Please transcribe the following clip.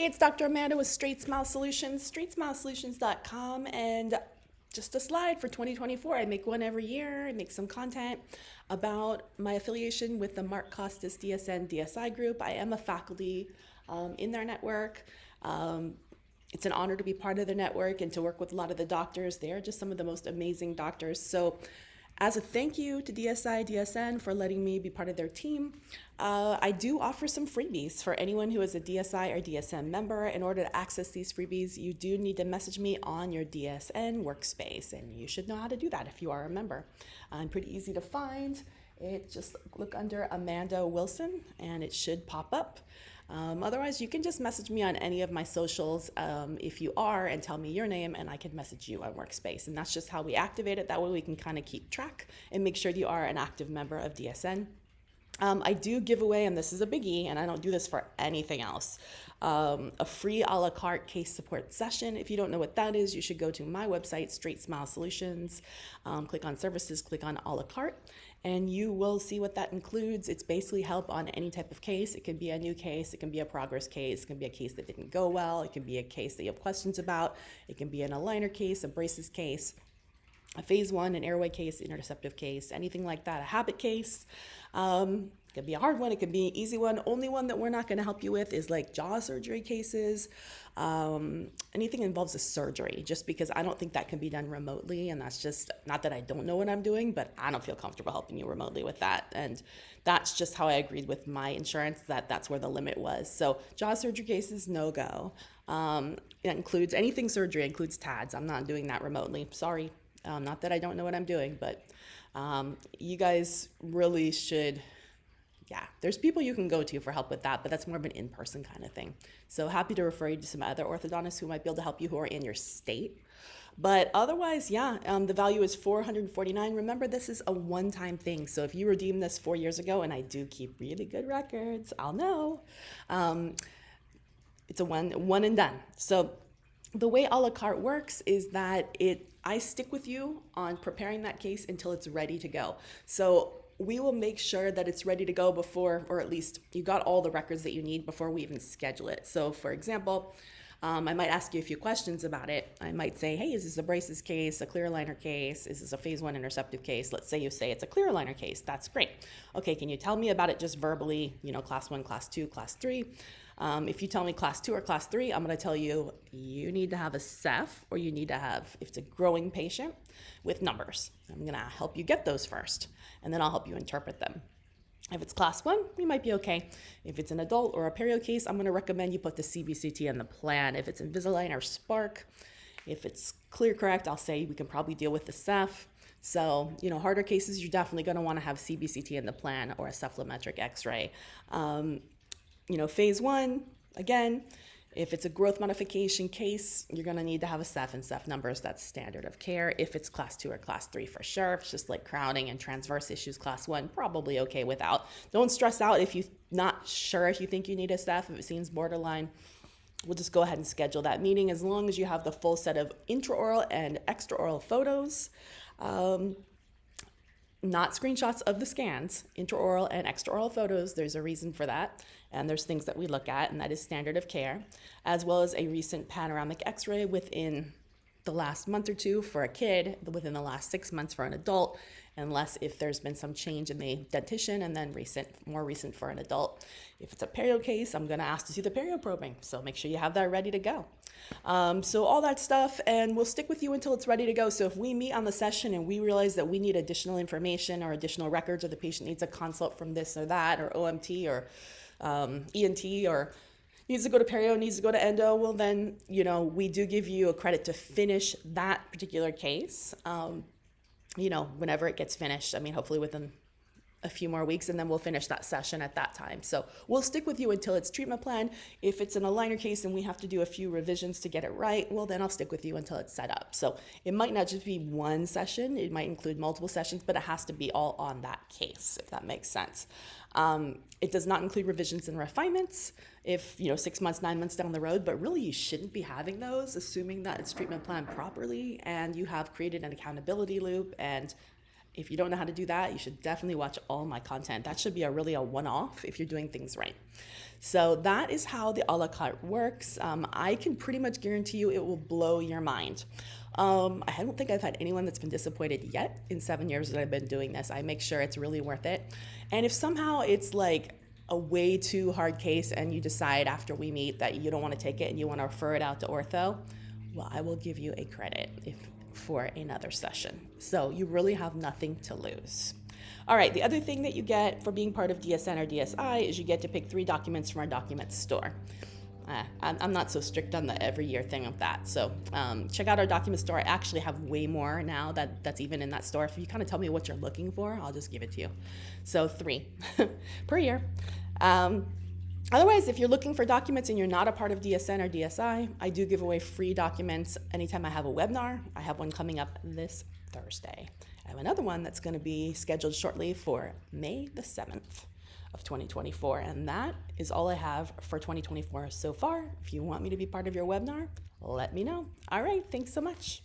Hey, it's Dr. Amanda with Straightsmile Solutions, straightsmilesolutions.com, and just a slide for 2024. I make one every year. I make some content about my affiliation with the Mark Costas DSN DSI group. I am a faculty in their network. It's an honor to be part of their network and to work with a lot of the doctors. They are just some of the most amazing doctors. So as a thank you to DSI, DSN for letting me be part of their team, I do offer some freebies for anyone who is a DSI or DSN member. In order to access these freebies, you do need to message me on your DSN workspace, and you should know how to do that if you are a member. I'm pretty easy to find. Just look under Amanda Wilson, and it should pop up. Otherwise, you can just message me on any of my socials if you are, and tell me your name, and I can message you on Workspace. And that's just how we activate it. That way we can kind of keep track and make sure you are an active member of DSN. I do give away, and this is a biggie, and I don't do this for anything else, a free a la carte case support session. If you don't know what that is, you should go to my website, Straightsmile Solutions, click on services, click on a la carte, and you will see what that includes. It's basically help on any type of case. It can be a new case, it can be a progress case, it can be a case that didn't go well, it can be a case that you have questions about, it can be an aligner case, a braces case, a phase one, an airway case, interceptive case, anything like that, a habit case. It could be a hard one, it could be an easy one. Only one that we're not going to help you with is like jaw surgery cases. Anything that involves a surgery, just because I don't think that can be done remotely. And that's just not that I don't know what I'm doing, but I don't feel comfortable helping you remotely with that. And that's just how I agreed with my insurance, that's where the limit was. So jaw surgery cases, no go. It includes anything surgery, includes TADS. I'm not doing that remotely. Sorry. Not that I don't know what I'm doing, but you guys really should. Yeah, there's people you can go to for help with that, but that's more of an in-person kind of thing. So happy to refer you to some other orthodontists who might be able to help you who are in your state. But otherwise, yeah, the value is $449. Remember, this is a one-time thing. So if you redeemed this 4 years ago, and I do keep really good records, I'll know. It's a one and done. So the way a la carte works is that I stick with you on preparing that case until it's ready to go. So we will make sure that it's ready to go before, or at least you got all the records that you need before we even schedule it. So for example, I might ask you a few questions about it. I might say, hey, is this a braces case, a clear aligner case? Is this a phase one interceptive case? Let's say you say it's a clear aligner case. That's great. Okay, can you tell me about it just verbally, class one, class two, class three? If you tell me class two or class three, I'm going to tell you, you need to have a Ceph, or you need to have, if it's a growing patient, with numbers. I'm going to help you get those first, and then I'll help you interpret them. If it's class one, you might be okay. If it's an adult or a perio case, I'm going to recommend you put the CBCT in the plan. If it's Invisalign or Spark, if it's clear correct, I'll say we can probably deal with the Ceph. So, harder cases, you're definitely going to want to have CBCT in the plan, or a cephalometric x-ray. Phase one, again, if it's a growth modification case, you're going to need to have a Ceph and Ceph numbers. That's standard of care. If it's class two or class three, for sure. If it's just like crowning and transverse issues, class one, probably okay without. Don't stress out if you're not sure if you think you need a Ceph, if it seems borderline. We'll just go ahead and schedule that meeting as long as you have the full set of intraoral and extraoral photos. Not screenshots of the scans, intraoral and extraoral photos. There's a reason for that. And there's things that we look at, and that is standard of care, as well as a recent panoramic x-ray within the last month or two for a kid, within the last 6 months for an adult, unless if there's been some change in the dentition, and then more recent for an adult. If it's a perio case, I'm gonna ask to see the perio probing, so make sure you have that ready to go. So all that stuff, and we'll stick with you until it's ready to go. So if we meet on the session and we realize that we need additional information or additional records, or the patient needs a consult from this or that, or OMT, or ENT, or needs to go to perio, needs to go to endo, well then, we do give you a credit to finish that particular case, whenever it gets finished. Hopefully within a few more weeks, and then we'll finish that session at that time. So we'll stick with you until it's treatment plan. If it's an aligner case and we have to do a few revisions to get it right, well then I'll stick with you until it's set up. So it might not just be one session, it might include multiple sessions, but it has to be all on that case, if that makes sense. It does not include revisions and refinements if 6 months, 9 months down the road, but really you shouldn't be having those, assuming that it's treatment planned properly and you have created an accountability loop and If you don't know how to do that, you should definitely watch all my content. That should be really a one-off if you're doing things right. So that is how the a la carte works. I can pretty much guarantee you it will blow your mind. I don't think I've had anyone that's been disappointed yet in 7 years that I've been doing this. I make sure it's really worth it. And if somehow it's like a way too hard case and you decide after we meet that you don't want to take it and you want to refer it out to ortho, well, I will give you a credit for another session. So you really have nothing to lose. All right, the other thing that you get for being part of DSN or DSI is you get to pick 3 documents from our document store. I'm not so strict on the every year thing of that. So check out our document store. I actually have way more now that's even in that store. If you kind of tell me what you're looking for, I'll just give it to you. So 3 per year. Otherwise, if you're looking for documents and you're not a part of DSN or DSI, I do give away free documents anytime I have a webinar. I have one coming up this Thursday. I have another one that's going to be scheduled shortly for May the 7th of 2024. And that is all I have for 2024 so far. If you want me to be part of your webinar, let me know. All right, thanks so much.